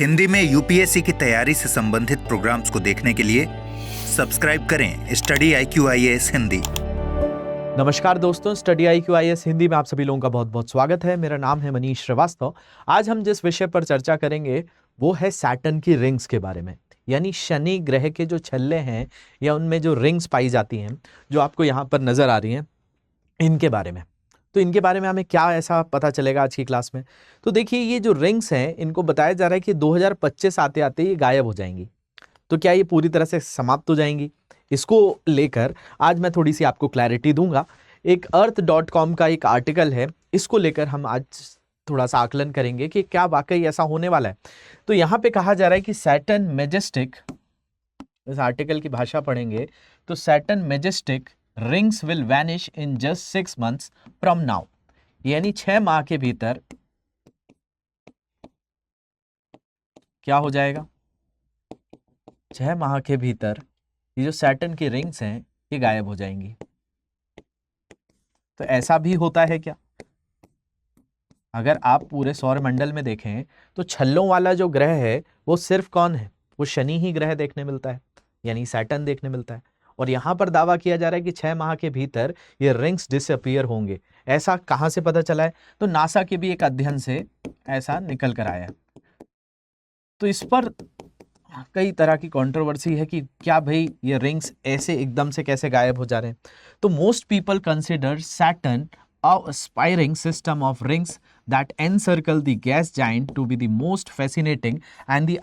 हिंदी में यूपीएससी की तैयारी से संबंधित प्रोग्राम्स को देखने के लिए सब्सक्राइब करें स्टडी IQ-IAS हिंदी। नमस्कार दोस्तों, स्टडी IQ-IAS हिंदी में आप सभी लोगों का बहुत बहुत स्वागत है। मेरा नाम है मनीष श्रीवास्तव। आज हम जिस विषय पर चर्चा करेंगे वो है सैटर्न की रिंग्स के बारे में, यानी शनि ग्रह के जो छल्ले हैं या उनमें जो रिंग्स पाई जाती हैं, जो आपको यहाँ पर नजर आ रही हैं, इनके बारे में। तो इनके बारे में हमें क्या ऐसा पता चलेगा आज की क्लास में? तो देखिए, ये जो रिंग्स हैं इनको बताया जा रहा है कि 2025 आते आते ये गायब हो जाएंगी। तो क्या ये पूरी तरह से समाप्त हो जाएंगी? इसको लेकर आज मैं थोड़ी सी आपको क्लैरिटी दूंगा। एक अर्थ.com का एक आर्टिकल है, इसको लेकर हम आज थोड़ा सा आकलन करेंगे कि क्या वाकई ऐसा होने वाला है। तो यहाँ पे कहा जा रहा है कि सैटर्न मैजेस्टिक, इस आर्टिकल की भाषा पढ़ेंगे तो Saturn majestic rings will vanish in just 6 months from now, यानी 6 माह के भीतर क्या हो जाएगा? 6 माह के भीतर ये जो सैटर्न की रिंग्स हैं ये गायब हो जाएंगी। तो ऐसा भी होता है क्या? अगर आप पूरे सौर मंडल में देखें तो छल्लों वाला जो ग्रह है वो सिर्फ कौन है? वो शनि ही ग्रह देखने मिलता है, यानी सैटर्न देखने मिलता है। और यहां पर दावा किया जा रहा है कि 6 माह के भीतर ये रिंग्स डिसअपीयर होंगे। ऐसा कहां से पता चला है? तो नासा के भी एक अध्ययन से ऐसा निकल कर आया है। तो इस पर कई तरह की कंट्रोवर्सी है कि क्या भाई ये रिंग्स ऐसे एकदम से कैसे गायब हो जा रहे हैं। तो most people consider Saturn a spiring system of rings that encircle the gas giant to be the most fascinating and the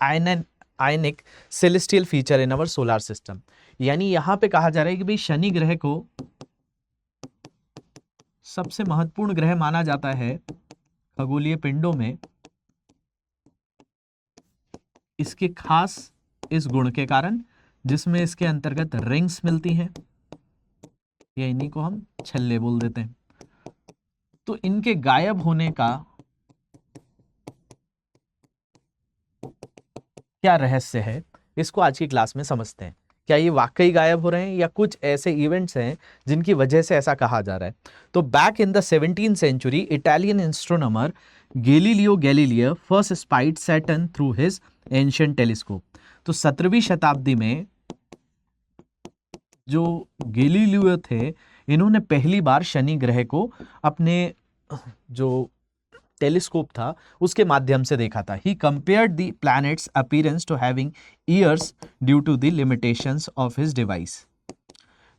ionic celestial feature in our solar system। यानी यहां पे कहा जा रहा है कि भाई शनि ग्रह को सबसे महत्वपूर्ण ग्रह माना जाता है खगोलीय पिंडों में, इसके खास इस गुण के कारण जिसमें इसके अंतर्गत रिंग्स मिलती हैं, या इन्हीं को हम छल्ले बोल देते हैं। तो इनके गायब होने का क्या रहस्य है, इसको आज की क्लास में समझते हैं। क्या ये वाकई गायब हो रहे हैं या कुछ ऐसे इवेंट्स हैं जिनकी वजह से ऐसा कहा जा रहा है? तो back in the 17th century Italian astronomer Galileo Galileo first spied Saturn through his ancient telescope. तो 17वीं शताब्दी में जो गैलीलियो थे, इन्होंने पहली बार शनि ग्रह को अपने जो टेलीस्कोप था उसके माध्यम से देखा था। He compared the planets appearance to having ears due to the limitations of his device.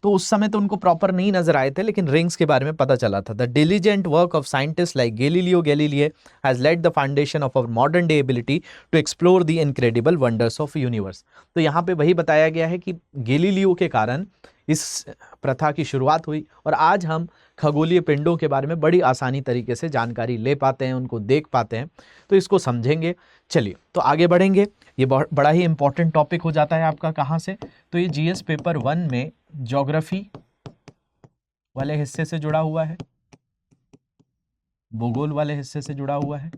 तो उस समय तो उनको प्रॉपर नहीं नजर आए थे, लेकिन रिंग्स के बारे में पता चला था। The diligent work of scientist like Galileo Galileo has laid the foundation of our modern day ability to explore the incredible wonders of universe. तो यहाँ पे वही बताया गया है कि गैलीलियो के कारण इस प्रथा की शुरुआत हुई और आज हम खगोलीय पिंडों के बारे में बड़ी आसानी तरीके से जानकारी ले पाते हैं, उनको देख पाते हैं। तो इसको समझेंगे। चलिए तो आगे बढ़ेंगे। ये बड़ा ही इंपॉर्टेंट टॉपिक हो जाता है आपका। कहाँ से? तो ये जीएस पेपर 1 में ज्योग्राफी वाले हिस्से से जुड़ा हुआ है, भूगोल वाले हिस्से से जुड़ा हुआ है,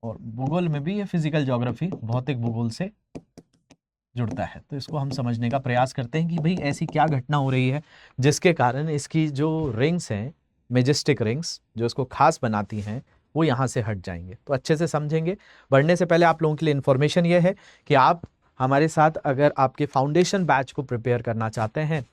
और भूगोल में भी ये फिजिकल ज्योग्राफी, भौतिक भूगोल से जुड़ता है। तो इसको हम समझने का प्रयास करते हैं कि भाई ऐसी क्या घटना हो रही है जिसके कारण इसकी जो रिंग्स हैं, मैजेस्टिक रिंग्स जो इसको खास बनाती हैं, वो यहाँ से हट जाएंगे। तो अच्छे से समझेंगे। बढ़ने से पहले आप लोगों के लिए इन्फॉर्मेशन ये है कि आप हमारे साथ अगर आपके फाउंडेशन बैच को प्रिपेयर करना चाहते हैं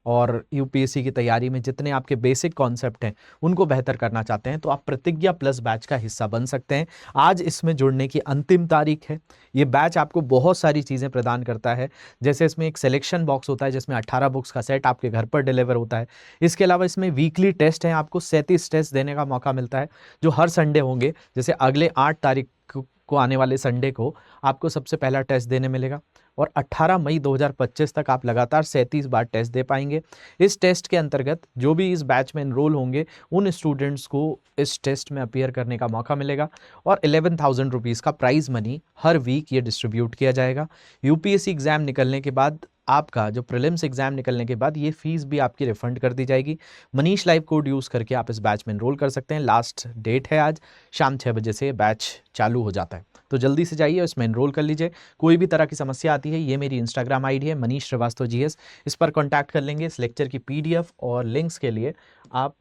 और यूपीएससी की तैयारी में जितने आपके बेसिक कॉन्सेप्ट हैं उनको बेहतर करना चाहते हैं, तो आप प्रतिज्ञा प्लस बैच का हिस्सा बन सकते हैं। आज इसमें जुड़ने की अंतिम तारीख है। ये बैच आपको बहुत सारी चीज़ें प्रदान करता है, जैसे इसमें एक सिलेक्शन बॉक्स होता है जिसमें 18 बुक्स का सेट आपके घर पर डिलीवर होता है। इसके अलावा इसमें वीकली टेस्ट हैं, आपको 37 टेस्ट देने का मौका मिलता है जो हर संडे होंगे। जैसे अगले 8 तारीख को आने वाले संडे को आपको सबसे पहला टेस्ट देने मिलेगा और 18 मई 2025 तक आप लगातार 37 बार टेस्ट दे पाएंगे। इस टेस्ट के अंतर्गत जो भी इस बैच में एनरोल होंगे उन स्टूडेंट्स को इस टेस्ट में अपीयर करने का मौका मिलेगा और 11,000 रुपीज़ का प्राइज मनी हर वीक ये डिस्ट्रीब्यूट किया जाएगा। यूपीएससी एग्जाम निकलने के बाद, आपका जो प्रीलिम्स एग्जाम निकलने के बाद, ये फीस भी आपकी रिफंड कर दी जाएगी। मनीष लाइव कोड यूज़ करके आप इस बैच में एनरोल कर सकते हैं। लास्ट डेट है आज शाम 6 बजे से बैच चालू हो जाता है, तो जल्दी से जाइए इसमें एनरोल कर लीजिए। कोई भी तरह की समस्या आती है, ये मेरी इंस्टाग्राम आईडी है मनीष श्रीवास्तव GS, इस पर कॉन्टैक्ट कर लेंगे। इस लेक्चर की PDF और लिंक्स के लिए आप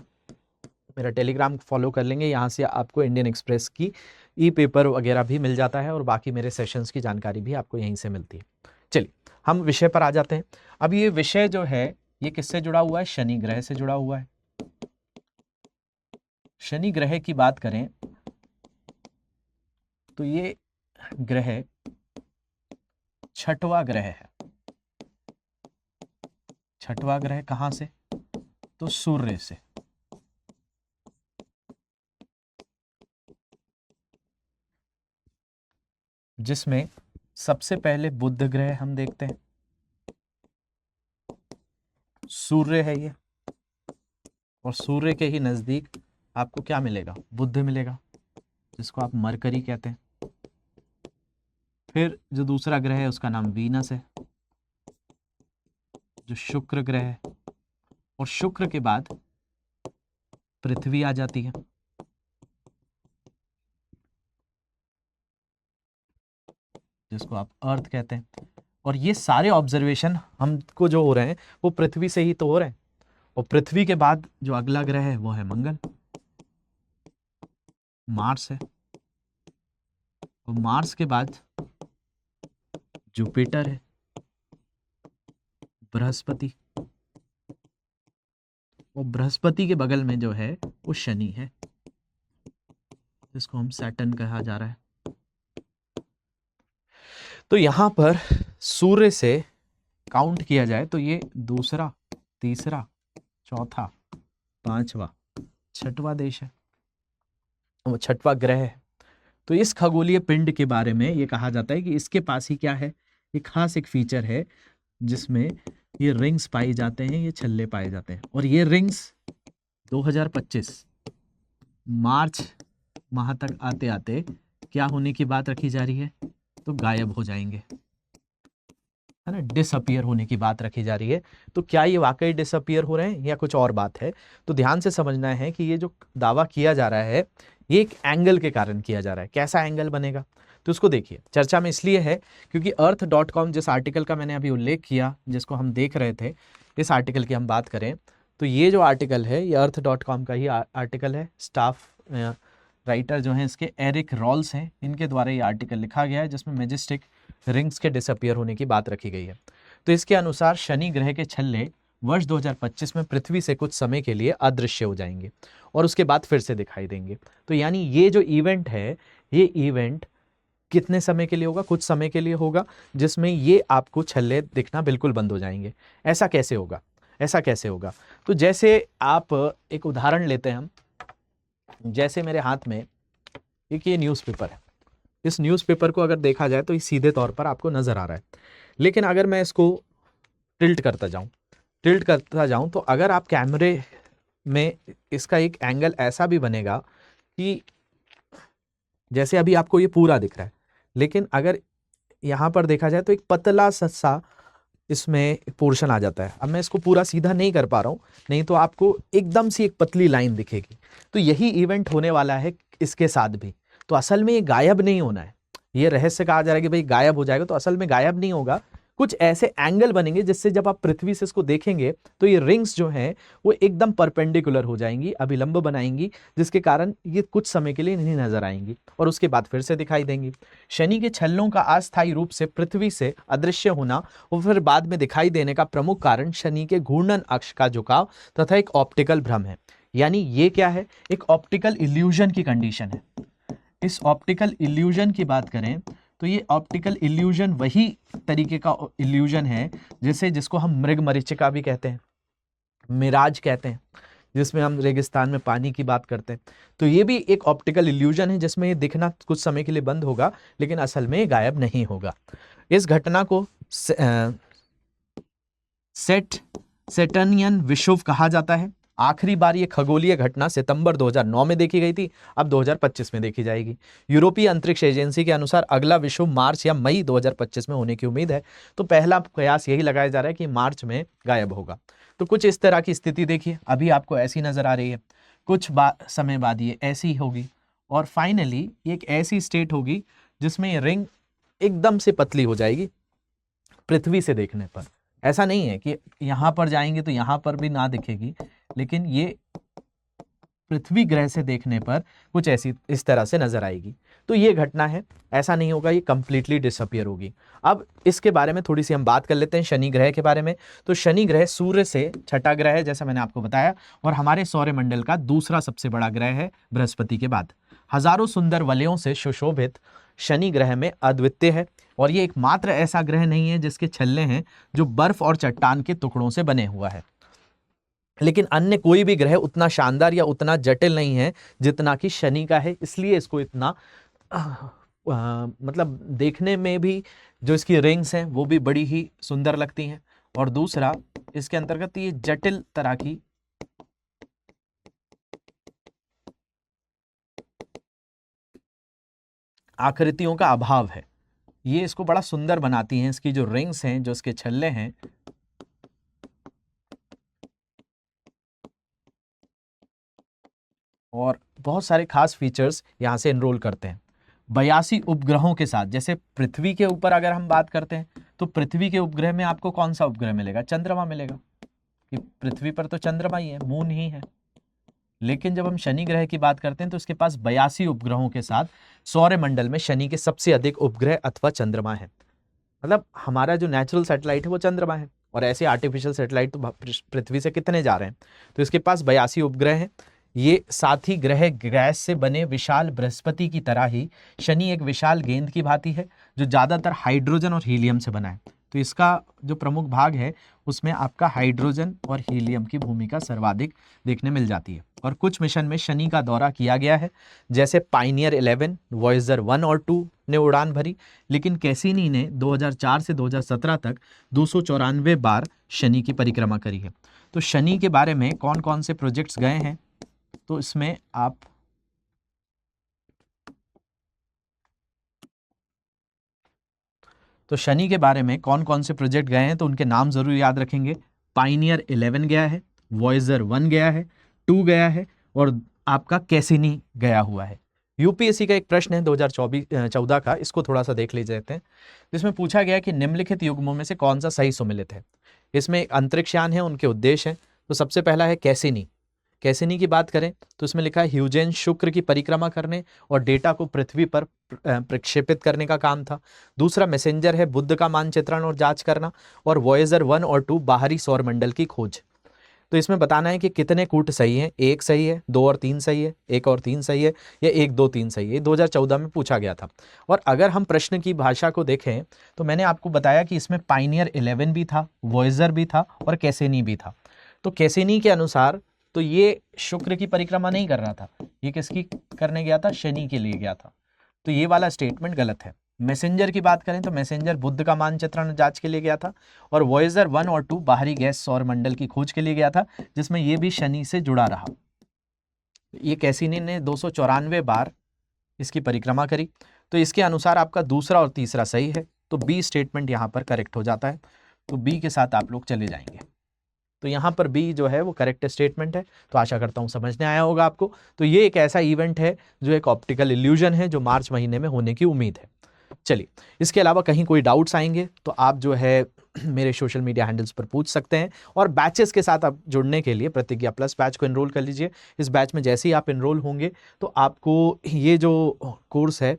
मेरा टेलीग्राम फॉलो कर लेंगे। यहाँ से आपको इंडियन एक्सप्रेस की ई पेपर वगैरह भी मिल जाता है और बाकी मेरे सेशंस की जानकारी भी आपको यहीं से मिलती है। चलिए हम विषय पर आ जाते हैं। अब ये विषय जो है ये किससे जुड़ा हुआ है? शनि ग्रह से जुड़ा हुआ है। शनि ग्रह की बात करें तो ये ग्रह छठवां ग्रह है। छठवां ग्रह कहां से? तो सूर्य से। जिसमें सबसे पहले बुध ग्रह हम देखते हैं, सूर्य है ये, और सूर्य के ही नजदीक आपको क्या मिलेगा? बुध मिलेगा, जिसको आप मरकरी कहते हैं। फिर जो दूसरा ग्रह है उसका नाम वीनस है, जो शुक्र ग्रह है, और शुक्र के बाद पृथ्वी आ जाती है, जिसको आप अर्थ कहते हैं। और ये सारे ऑब्जर्वेशन हमको जो हो रहे हैं वो पृथ्वी से ही तो हो रहे हैं। और पृथ्वी के बाद जो अगला ग्रह है वो है मंगल, मार्स है, और मार्स के बाद जुपिटर है, बृहस्पति, और बृहस्पति के बगल में जो है वो शनि है, जिसको हम सैटर्न कहा जा रहा है। तो यहां पर सूर्य से काउंट किया जाए तो ये दूसरा, तीसरा, चौथा, पांचवा, छठवां देश है, वो छठवां ग्रह है। तो इस खगोलीय पिंड के बारे में ये कहा जाता है कि इसके पास ही क्या है? एक खास एक फीचर है जिसमें ये रिंग्स पाए जाते हैं, ये छल्ले पाए जाते हैं। और ये रिंग्स 2025 मार्च माह तक आते आते क्या होने की बात रखी जा रही है? तो गायब हो जाएंगे, है ना, डिसअपियर होने की बात रखी जा रही है। तो क्या ये वाकई डिसअपियर हो रहे हैं या कुछ और बात है? तो ध्यान से समझना है कि ये जो दावा किया जा रहा है ये एक एंगल के कारण किया जा रहा है। कैसा एंगल बनेगा? तो उसको देखिए, चर्चा में इसलिए है क्योंकि अर्थ.com जिस आर्टिकल का मैंने अभी उल्लेख किया, जिसको हम देख रहे थे, इस आर्टिकल की हम बात करें तो ये जो आर्टिकल है ये अर्थ.com का ही आर्टिकल है। स्टाफ राइटर जो हैं इसके एरिक रॉल्स हैं, इनके द्वारा ये आर्टिकल लिखा गया है, जिसमें मैजेस्टिक रिंग्स के डिसअपियर होने की बात रखी गई है। तो इसके अनुसार शनि ग्रह के छल्ले वर्ष 2025 में पृथ्वी से कुछ समय के लिए अदृश्य हो जाएंगे और उसके बाद फिर से दिखाई देंगे। तो यानी ये जो इवेंट है, ये इवेंट कितने समय के लिए होगा? कुछ समय के लिए होगा, जिसमें ये आपको छल्ले दिखना बिल्कुल बंद हो जाएंगे। ऐसा कैसे होगा? ऐसा कैसे होगा? तो जैसे आप एक उदाहरण लेते हैं हम, जैसे मेरे हाथ में एक ये न्यूज़पेपर है, इस न्यूज़पेपर को अगर देखा जाए तो ये सीधे तौर पर आपको नज़र आ रहा है, लेकिन अगर मैं इसको टिल्ट करता जाऊं तो अगर आप कैमरे में इसका एक एंगल ऐसा भी बनेगा कि जैसे अभी आपको ये पूरा दिख रहा है, लेकिन अगर यहाँ पर देखा जाए तो एक पतला सा इसमें पोर्शन आ जाता है। अब मैं इसको पूरा सीधा नहीं कर पा रहा हूँ, नहीं तो आपको एकदम सी एक पतली लाइन दिखेगी। तो यही इवेंट होने वाला है इसके साथ भी। तो असल में ये गायब नहीं होना है, ये रहस्य कहा जा रहा है कि भाई गायब हो जाएगा, तो असल में गायब नहीं होगा। कुछ ऐसे एंगल बनेंगे जिससे जब आप पृथ्वी से इसको देखेंगे तो ये रिंग्स जो हैं वो एकदम परपेंडिकुलर हो जाएंगी, अभिलंब बनाएंगी, जिसके कारण ये कुछ समय के लिए नहीं नजर आएंगी और उसके बाद फिर से दिखाई देंगी। शनि के छल्लों का अस्थायी रूप से पृथ्वी से अदृश्य होना और फिर बाद में दिखाई देने का प्रमुख कारण शनि के घूर्णन अक्ष का झुकाव तथा एक ऑप्टिकल भ्रम है। यानी ये क्या है? एक ऑप्टिकल इल्यूजन की कंडीशन है। इस ऑप्टिकल इल्यूजन की बात करें तो ये ऑप्टिकल इल्यूजन वही तरीके का इल्यूजन है जिसको हम मृगमरीचिका भी कहते हैं, मिराज कहते हैं, जिसमें हम रेगिस्तान में पानी की बात करते हैं। तो ये भी एक ऑप्टिकल इल्यूजन है जिसमें ये दिखना कुछ समय के लिए बंद होगा, लेकिन असल में गायब नहीं होगा। इस घटना को सेटर्नियन विषुव कहा जाता है। आखिरी बार ये खगोलीय घटना सितंबर 2009 में देखी गई थी, अब 2025 में देखी जाएगी। यूरोपीय अंतरिक्ष एजेंसी के अनुसार अगला विषुव मार्च या मई 2025 में होने की उम्मीद है। तो पहला प्रयास यही लगाया जा रहा है कि मार्च में गायब होगा। तो कुछ इस तरह की स्थिति देखिए, अभी आपको ऐसी नजर आ रही है, कुछ समय बाद ये ऐसी होगी और फाइनली एक ऐसी स्टेट होगी जिसमें ये रिंग एकदम से पतली हो जाएगी पृथ्वी से देखने पर। ऐसा नहीं है कि यहां पर जाएंगे तो यहां पर भी ना दिखेगी, लेकिन ये पृथ्वी ग्रह से देखने पर कुछ ऐसी इस तरह से नजर आएगी। तो ये घटना है, ऐसा नहीं होगा ये कंप्लीटली डिसअपियर होगी। अब इसके बारे में थोड़ी सी हम बात कर लेते हैं शनि ग्रह के बारे में। तो शनि ग्रह सूर्य से छठा ग्रह है जैसा मैंने आपको बताया, और हमारे सौरमंडल का दूसरा सबसे बड़ा ग्रह है बृहस्पति के बाद। हजारों सुंदर वलयों से सुशोभित शनि ग्रह में अद्वितीय है, और ये एकमात्र ऐसा ग्रह नहीं है जिसके छल्ले हैं जो बर्फ और चट्टान के टुकड़ों से बने हुआ है। लेकिन अन्य कोई भी ग्रह उतना शानदार या उतना जटिल नहीं है जितना कि शनि का है, इसलिए इसको इतना मतलब देखने में भी जो इसकी रिंग्स हैं वो भी बड़ी ही सुंदर लगती हैं, और दूसरा इसके अंतर्गत ये जटिल तरह की आकृतियों का अभाव है, ये इसको बड़ा सुंदर बनाती हैं। इसकी जो रिंग्स हैं, जो इसके छल्ले हैं, और बहुत सारे खास फीचर्स यहाँ से एनरोल करते हैं। 82 उपग्रहों के साथ, जैसे पृथ्वी के ऊपर अगर हम बात करते हैं तो पृथ्वी के उपग्रह में आपको कौन सा उपग्रह मिलेगा? चंद्रमा मिलेगा, कि पृथ्वी पर तो चंद्रमा ही है, मून ही है। लेकिन जब हम शनि ग्रह की बात करते हैं तो इसके पास 82 उपग्रहों के साथ सौरमंडल में शनि के सबसे अधिक उपग्रह अथवा चंद्रमा है। मतलब हमारा जो नेचुरल सैटेलाइट है वो चंद्रमा है, और ऐसे आर्टिफिशियल सैटेलाइट तो पृथ्वी से कितने जा रहे हैं। तो इसके पास 82 उपग्रह हैं। ये साथी ग्रह गैस से बने विशाल बृहस्पति की तरह ही शनि एक विशाल गेंद की भांति है जो ज़्यादातर हाइड्रोजन और हीलियम से बना है। तो इसका जो प्रमुख भाग है उसमें आपका हाइड्रोजन और हीलियम की भूमिका सर्वाधिक देखने मिल जाती है। और कुछ मिशन में शनि का दौरा किया गया है, जैसे पायनियर 11, वॉयेजर 1 और 2 ने उड़ान भरी, लेकिन कैसिनी ने 2004 से 2017 तक 294 बार शनि की परिक्रमा करी है। तो शनि के बारे में कौन कौन से प्रोजेक्ट्स गए हैं, तो इसमें आप तो शनि के बारे में कौन कौन से प्रोजेक्ट गए हैं तो उनके नाम जरूर याद रखेंगे। पायनियर 11 गया है, वॉयेजर 1 गया है, 2 गया है, और आपका कैसिनी गया हुआ है। यूपीएससी का एक प्रश्न है 2014 का, इसको थोड़ा सा देख लीजिए, जिसमें पूछा गया कि निम्नलिखित युग्मों में से कौन सा सही सुमेलित है। इसमें अंतरिक्षयान है, उनके उद्देश्य हैं। तो सबसे पहला है कैसिनी। कैसिनी की बात करें तो इसमें लिखा है ह्यूजेन शुक्र की परिक्रमा करने और डेटा को पृथ्वी पर प्रक्षेपित करने का काम था। दूसरा मैसेंजर है, बुध का मानचित्रण और जांच करना, और वॉयेजर 1 और 2 बाहरी सौरमंडल की खोज। तो इसमें बताना है कि कितने कूट सही है, 1 सही है, 2 और 3 सही है, 1 और 3 सही है, या 1 2 3 सही है। 2014 में पूछा गया था। और अगर हम प्रश्न की भाषा को देखें तो मैंने आपको बताया कि इसमें पायनियर 11 भी था, वॉयेजर भी था, और कैसिनी भी था। तो कैसिनी के अनुसार तो ये शुक्र की परिक्रमा नहीं कर रहा था, ये किसकी करने गया था? शनि के लिए गया था। तो ये वाला स्टेटमेंट गलत है। मैसेंजर की बात करें तो मैसेंजर बुध का मानचित्रण जांच के लिए गया था, और वॉयेजर 1 और 2 बाहरी गैस सौरमंडल की खोज के लिए गया था, जिसमें ये भी शनि से जुड़ा रहा। ये कैसिनी ने 294 बार इसकी परिक्रमा करी। तो इसके अनुसार आपका दूसरा और तीसरा सही है, तो बी स्टेटमेंट यहाँ पर करेक्ट हो जाता है। तो बी के साथ आप लोग चले जाएंगे। तो यहाँ पर बी जो है वो करेक्ट स्टेटमेंट है। तो आशा करता हूँ समझने आया होगा आपको। तो ये एक ऐसा इवेंट है जो एक ऑप्टिकल इल्यूजन है जो मार्च महीने में होने की उम्मीद है। चलिए, इसके अलावा कहीं कोई डाउट्स आएंगे तो आप जो है मेरे सोशल मीडिया हैंडल्स पर पूछ सकते हैं। और बैचेस के साथ आप जुड़ने के लिए प्रतिज्ञा प्लस बैच को एनरोल कर लीजिए। इस बैच में जैसे ही आप एनरोल होंगे तो आपको ये जो कोर्स है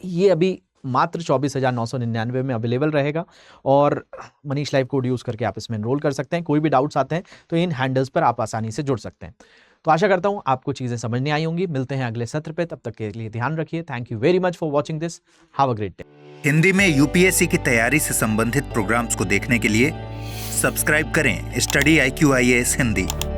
ये अभी मात्र 24,999 में अवेलेबल रहेगा, और मनीष लाइव कोड यूज़ करके आप इसमें एनरोल कर सकते हैं। कोई भी डाउट्स आते हैं तो इन हैंडल्स पर आप आसानी से जुड़ सकते हैं। तो आशा करता हूँ आपको चीज़ें समझ में आई होंगी। मिलते हैं अगले सत्र पे, तब तक के लिए ध्यान रखिए। Thank you very much for watching this. Have a great day. Hindi में यूपीएससी की तैयारी से संबंधित प्रोग्राम्स को देखने के लिए सब्सक्राइब करें स्टडी IQ IAS हिंदी।